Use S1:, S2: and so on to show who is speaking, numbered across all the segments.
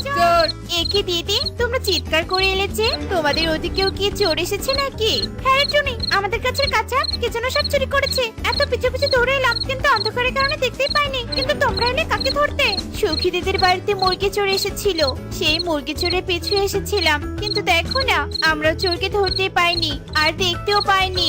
S1: চোর। একে দিদি, তোমরা চিৎকার করে এলে যে, তোমাদের ওদিকেও কি চোর এসেছে নাকি? হ্যাঁ টুনি, আমাদের কাছে কাঁচা কে যেন সব চুরি করেছে। এত পিছু পিছু দৌড়ে এলাম, কিন্তু অন্ধকারের কারণে দেখতেই পাইনি। কিন্তু তোমরা এলে কাকে ধরতে? সুখী দিদির বাড়িতে মুরগি চোর এসেছিল, সেই মুরগি চোরের পিছু এসেছিলাম। কিন্তু দেখো না, আমরা চোরকে ধরতে পাইনি আর দেখতেও পাইনি।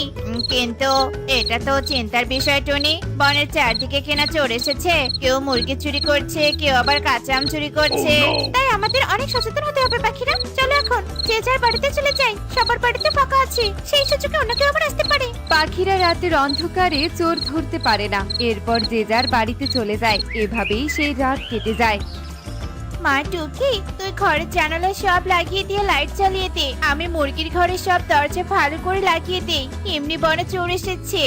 S1: কিন্তু এটা তো চিন্তার বিষয় টনি, বনের চারদিকে কেনা চোর এসেছে, কেউ মুরগি চুরি করছে, কেউ আবার কাঁচা আম চুরি করছে। তাই আমাদের অনেক সচেতন হতে হবে পাখিরা। চলো এখন যে যার বাড়িতে চলে যাই, সবার বাড়িতে ফাঁকা আছে, সেই সুযোগে অন্য কেউ আবার আসতে পারে।
S2: পাখিরা রাতের অন্ধকারে চোর ধরতে পারে না, এরপর যে যার বাড়িতে চলে যায়। এভাবেই সেই রাত কেটে যায়।
S1: মা টুকি, তুই ঘরের জানালা সব লাগিয়ে দিয়ে লাইট জ্বালিয়ে দে। আমি মুরগির ঘরে সব দরজা ভালো করে লাগিয়ে দেই, এমনি বনে চোর এসেছে।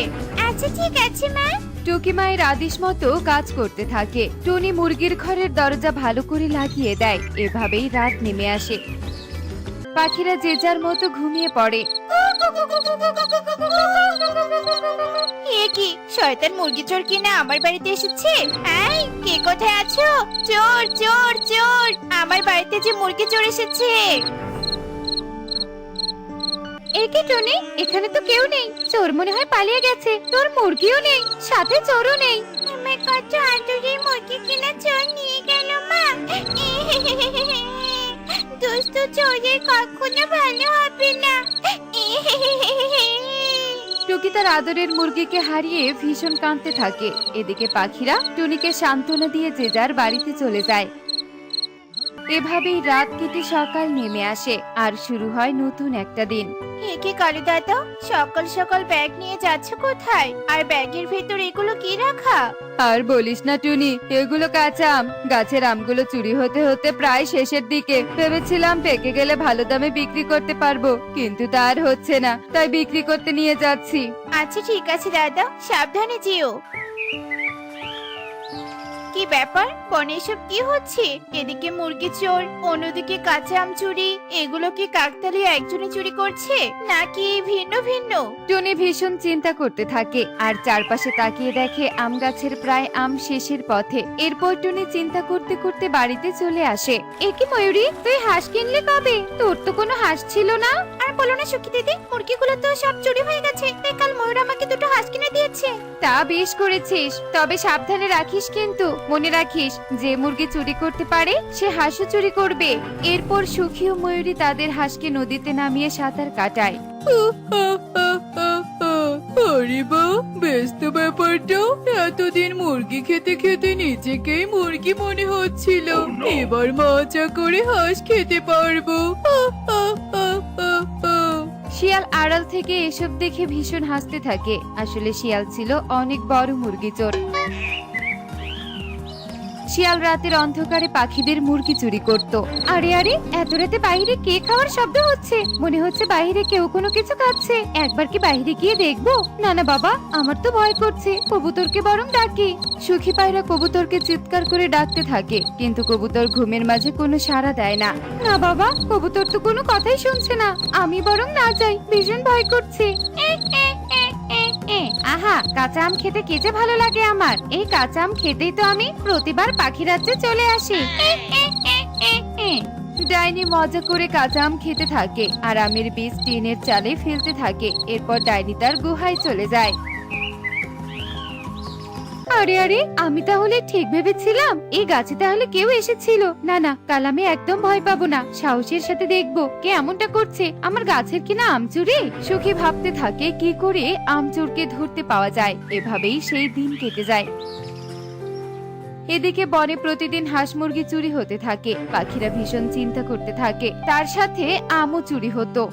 S1: আচ্ছা ঠিক আছে মা।
S2: টুকি মায়ের আদেশ মতো কাজ করতে থাকে। টুনি মুরগির ঘরের দরজা ভালো করে লাগিয়ে দেয়। এভাবেই রাত নেমে আসে। পাখিরা যে যার মতো ঘুমিয়ে পড়ে।
S1: এ কি শয়তান মুরগি চোর কিনা আমার বাড়িতে এসেছে? এই কে কোথায় আছো? চোর চোর চোর, আমার বাড়িতে যে মুরগি চোর এসেছে।
S2: একে টুনি, এখানে তো কেউ নেই। চোর মনে হয় পালিয়ে গেছে। তোর মুরগিও নেই, সাথে চোরও নেই।
S1: আমার কত আদুরি মুরগি কিনা চোর নিয়ে গেল মা। দুষ্টু চোরের কখনো ভালো হবে না।
S2: টুকি তার আদরের মুরগিকে হারিয়ে ভীষণ কাঁদতে থাকে। এদিকে পাখিরা টুনিকে সান্ত্বনা দিয়ে যে যার বাড়িতে চলে যায়। এভাবেই রাত কেটে সকাল নেমে আসে আর শুরু হয় নতুন একটা দিন।
S1: একে কালু দাদা, সকাল সকাল ব্যাগ নিয়ে যাচ্ছ কোথায়? আর ব্যাগের ভেতর এগুলো কি রাখা?
S2: আর বলিস না টুনি, এগুলো কাঁচা আম। গাছের আমগুলো চুরি হতে হতে প্রায় শেষের দিকে। ভেবেছিলাম পেকে গেলে ভালো দামে বিক্রি করতে পারবো, কিন্তু তার হচ্ছে না, তাই বিক্রি করতে নিয়ে যাচ্ছি।
S1: আচ্ছা ঠিক আছে দাদা, সাবধানে যেও। কি ব্যাপার বনে এসব কি হচ্ছে? এদিকে মুরগি চোর, অন্যদিকে কাঁচা আম চুরি। এগুলো কি কাকতালি একজনে চুরি করছে নাকি ভিন্ন ভিন্ন?
S2: টুনি ভীষণ চিন্তা করতে থাকে আর চারপাশে তাকিয়ে দেখে আম গাছের প্রায় আম শেষের পথে। এরপর টুনি চিন্তা করতে করতে বাড়িতে চলে আসে। একি ময়ূরী, তুই হাঁস কিনলে কবে? তোর তো কোনো হাঁস ছিল না।
S1: আর বলো না সুখী দিদি, মুরগিগুলো তো সব চুরি হয়ে গেছে, তাই কাল ময়ূর আমাকে দুটো হাঁস কিনে দিয়েছে।
S2: তা বেশ করেছিস, তবে সাবধানে রাখিস কিন্তু। মনে রাখিস, যে মুরগি চুরি করতে পারে সে হাঁসও চুরি করবে। এরপর সুখী ও ময়ূরী তাদের হাঁসকে নদীতে নামিয়ে সাঁতার কাটায়।
S3: আরে বাহ, ব্যস্ত ব্যাপারটা। এতদিন মুরগি খেতে খেতে নিজেকেই মুরগি মনে হচ্ছিল, এবার মজা করে হাঁস খেতে পারবো।
S2: শিয়াল আড়াল থেকে এসব দেখে ভীষণ হাসতে থাকে। আসলে শিয়াল ছিল অনেক বড় মুরগি চোর। শিয়াল রাতের অন্ধকারে পাখিদের মুরগি চুরি করত। আরে আরে, এত রাতে বাইরে কে খাওয়ার শব্দ হচ্ছে? মনে হচ্ছে বাইরে কেউ কোনো কিছু খাচ্ছে। একবার কি বাইরে গিয়ে দেখবো? না না বাবা, আমার তো ভয় করছে। কবুতরকে বরং ডাকি। সুখী পায়রা কবুতরকে চিৎকার করে ডাকতে থাকে, কিন্তু কবুতর ঘুমের মাঝে কোনো সাড়া দেয় না। না বাবা, কবুতর তো কোনো কথাই শুনছে না। আমি বরং না যাই, ভীষণ ভয় করছে। আহা, কাঁচা আম খেতে কি যে ভালো লাগে আমার। এই কাঁচা আম খেতেই তো আমি প্রতিবার পাখি রাজ্যে চলে আসি। ডাইনি মজা করে কাঁচা আম খেতে থাকে আর আমের বীজ টিনের চালে ফেলতে থাকে। এরপর ডাইনি তার গুহায় চলে যায়। আরে আরে, আমি তাহলে ঠিক ভেবেছিলাম এই গাছে তাহলে কেউ এসেছিল। না না, কাল আমি একদম ভয় পাবো না। সাহসের সাথে দেখবো কে এমনটা করছে। আমার গাছের কিনা আম চুরি। সুখী ভাবতে থাকে কি করে আম চোরকে ধরতে পাওয়া যায়। এভাবেই সেই দিন কেটে যায়। এদিকে বনে প্রতিদিন হাঁস মুরগি চুরি হতে থাকে। পাখিরা ভীষণ চিন্তা করতে থাকে, তার সাথে আমও চুরি হতো।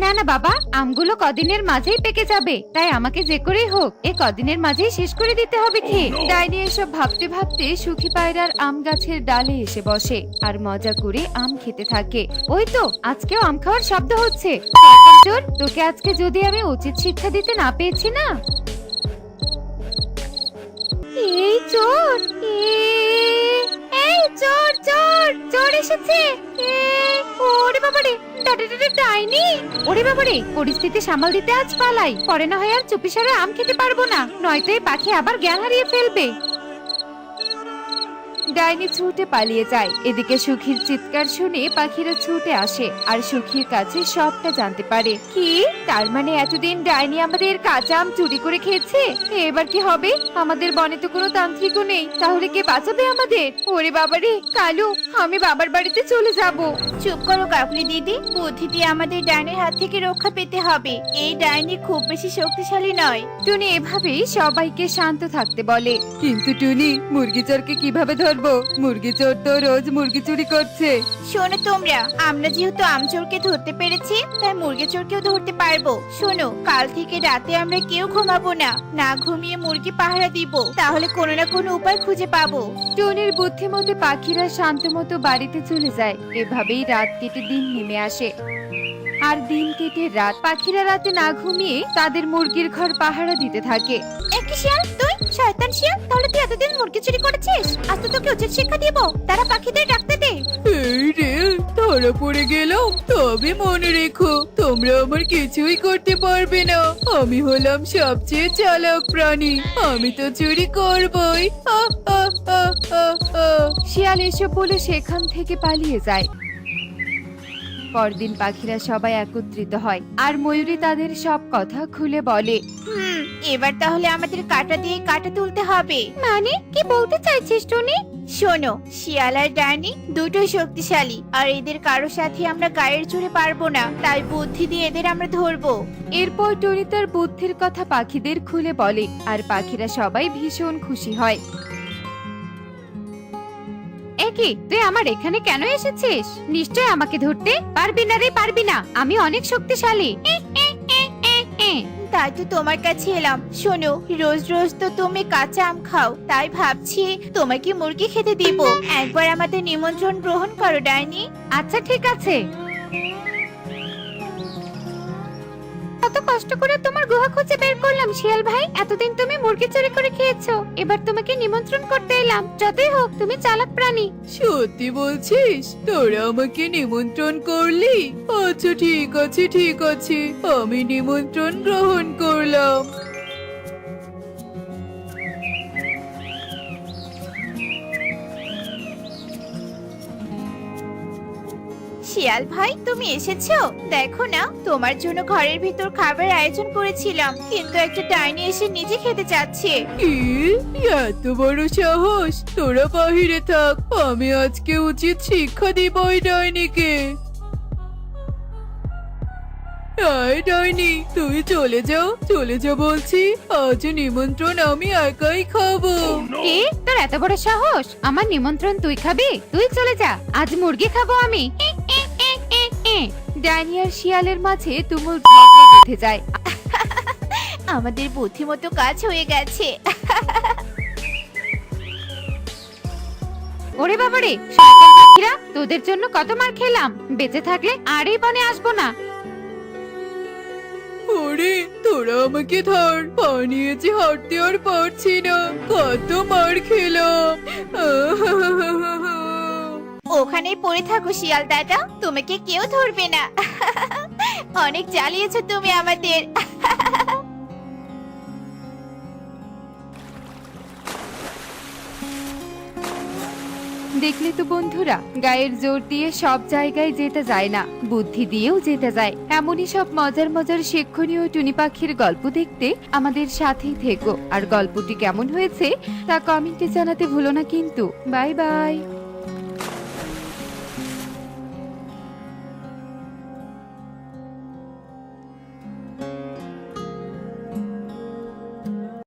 S2: না না বাবা, আমগুলো কদিনের মাঝেই পেকে যাবে, তাই আমাকে যে করেই হোক এ কদিনের মাঝেই শেষ করে দিতে হবে খেয়ে। ডাইনি এসব ভাবতে ভাবতে সুখী পায়রার আম গাছের ডালে এসে বসে আর মজা করে আম খেতে থাকে। ওই তো, আজকেও আম খাওয়ার শব্দ হচ্ছে। চোর, তোকে আজকে যদি আমি উচিত শিক্ষা দিতে না পেয়েছি না। এই চোর, এই চোর চোর চোর এসেছে। ওরে বাবারে, ডাইনি। ওরে বাবারে, পরিস্থিতি সামাল দিতে আজ পালাই, পরে না হয় আর চুপিসারে আম খেতে পারবো না, নয়তো এই পাখি আবার জ্ঞান হারিয়ে ফেলবে। ডাইনি ছুটে পালিয়ে যায়। এদিকে সুখীর চিৎকার শুনে পাখিরা ছুটে আসে আর সুখীর কাছে সবটা জানতে পারে। কি, তার মানে এতদিন ডাইনি আমাদের কাঁচা আম চুরি করে খেয়েছে? এবার কি হবে? আমাদের বনে তো কোনো তান্ত্রিকও নেই, তাহলে কে বাঁচাবে আমাদের? ওরে বাবারে কালু, আমি বাবার বাড়িতে চলে যাব।
S1: চুপ করো কাকুলি দিদি, বুদ্ধি দিয়ে আমাদের ডাইনির হাত থেকে রক্ষা পেতে হবে। এই ডাইনি খুব বেশি শক্তিশালী নয়।
S2: টুনি এভাবেই সবাইকে শান্ত থাকতে বলে। কিন্তু টুনি, মুরগি চোরকে কিভাবে ধরবো? মুরগি চোর তো রোজ মুরগি চুরি করছে।
S1: শোনো তোমরা, আমরা যেহেতু আমচোরকে ধরতে পেরেছি, তাই মুরগি চোরকেও ধরতে পারবো। শোনো, কাল থেকে রাতে আমরা কেউ ঘুমাবো না, না ঘুমিয়ে মুরগি পাহারা দিব, তাহলে কোনো না কোনো উপায় খুঁজে পাবো।
S2: টুনির বুদ্ধিমতে পাখিরা শান্ত মতো বাড়িতে চলে যায়। এভাবেই রাত কেটে দিন নেমে আসে। আর দিন কেটে রাত, পাখিরা রাতে না ঘুমিয়ে তাদের মুরগির ঘর পাহারা দিতে থাকে।
S1: একই শিয়াল, তুই শয়তান শিয়াল, তাহলে তুই এতদিন মুরগি চুরি করেছিস? আজ তো তোকে উচিত শিক্ষা দিব। তারা পাখিদের ডাকতে দে।
S3: এই রে, ধরা পড়ে গেলাম। তবে মনে রেখো, তোমরা আমার কিছুই করতে পারবে না। আমি হলাম সবচেয়ে চালাক প্রাণী, আমি তো চুরি করবই। আহ, আহ, আহ, আহ, আহ।
S2: শিয়াল এসব বলে সেখান থেকে পালিয়ে যায়। পরদিন পাখিরা সবাই একত্রিত হয় আর ময়ূরী তাদের সব কথা খুলে বলে।
S1: এবার তাহলে আমাদের কাঁটা দিয়ে কাঁটা তুলতে হবে।
S2: মানে কি বলতে চাইছিস টুনি?
S1: শোনো, শিয়াল আর ডাইনি দুটোই শক্তিশালী, আর এদের কারো সাথে আমরা গায়ের জোরে পারবো না, তাই বুদ্ধি দিয়ে এদের আমরা ধরবো।
S2: এরপর টুনি তার বুদ্ধির কথা পাখিদের খুলে বলে আর পাখিরা সবাই ভীষণ খুশি হয়। কি, তুই আমার এখানে কেন এসেছিস? নিশ্চয় আমাকে ধরতে পারবি না রে, পারবি না, আমি অনেক শক্তিশালী।
S1: তাই তো তোমার কাছে এলাম। শোনো, রোজ রোজ তো তুমি কাঁচা আম খাও, তাই ভাবছি তোমাকে মুরগি খেতে দিব। একবার আমাদের নিমন্ত্রণ গ্রহণ করো ডাইনি।
S2: আচ্ছা ঠিক আছে। কত কষ্ট করে তোমার গুহা খুঁজে বের করলাম শিয়াল ভাই, এতদিন তুমি মুরগি চুরি করে খেয়েছো, এবার তোমাকে নিমন্ত্রণ করতে এলাম। যতই হোক তুমি চালাক প্রাণী।
S3: সত্যি বলছিস? তোরা আমাকে নিমন্ত্রণ করলি? আচ্ছা ঠিক আছে, ঠিক আছে, আমি নিমন্ত্রণ গ্রহণ করলাম।
S1: শিয়াল ভাই, তুমি এসেছো? দেখো না, তোমার জন্য ঘরের ভিতর খাবার আয়োজন করেছিলাম, কিন্তু একটা ডাইনি এসে নিজে খেতে চাচ্ছে।
S3: কি, এত বড় সাহস? তোরা বাহিরে থাক, আমি আজকে উচিত শিক্ষা দিব ওই ডাইনিকে। আয় ডাইনি, তুই চলে যা বলছি। আজ নিমন্ত্রণ আমি একাই খাবো।
S2: কি, তোর এত বড় সাহস? আমার নিমন্ত্রণ তুই খাবি? তুই চলে যা, আজ মুরগি খাবো আমি। ডাইনি আর শিয়ালের মাঝে তুমুল ঝগড়া বেঁধে যায়।
S1: আমাদের বুদ্ধিমতো কাজ হয়ে গেছে।
S2: ওরে বাবারে, শয়তান পাখিরা, তোদের জন্য কত মার খেলাম, বেঁচে থাকলে আর এই বনে আসবো না।
S3: ওরে, তোরা আমাকে ধর, পানিয়ে যে হাঁটতে আর পারছি না, কত মার খেলাম।
S1: ওখানেই পড়ে থাকো শিয়াল দাদা, তোমাকে কেউ ধরবে না। অনেক জ্বালিয়েছো তুমি আমাদের।
S2: দেখলে তো বন্ধুরা, গায়ের জোর দিয়ে সব জায়গায় যেতে যায় না, বুদ্ধি দিয়েও যেতে যায়। এমনই সব মজার মজার শিক্ষণীয় টুনি পাখির গল্প দেখতে আমাদের সাথেই থেকো। আর গল্পটি কেমন হয়েছে তা কমেন্টে জানাতে ভুলো না কিন্তু। Bye bye.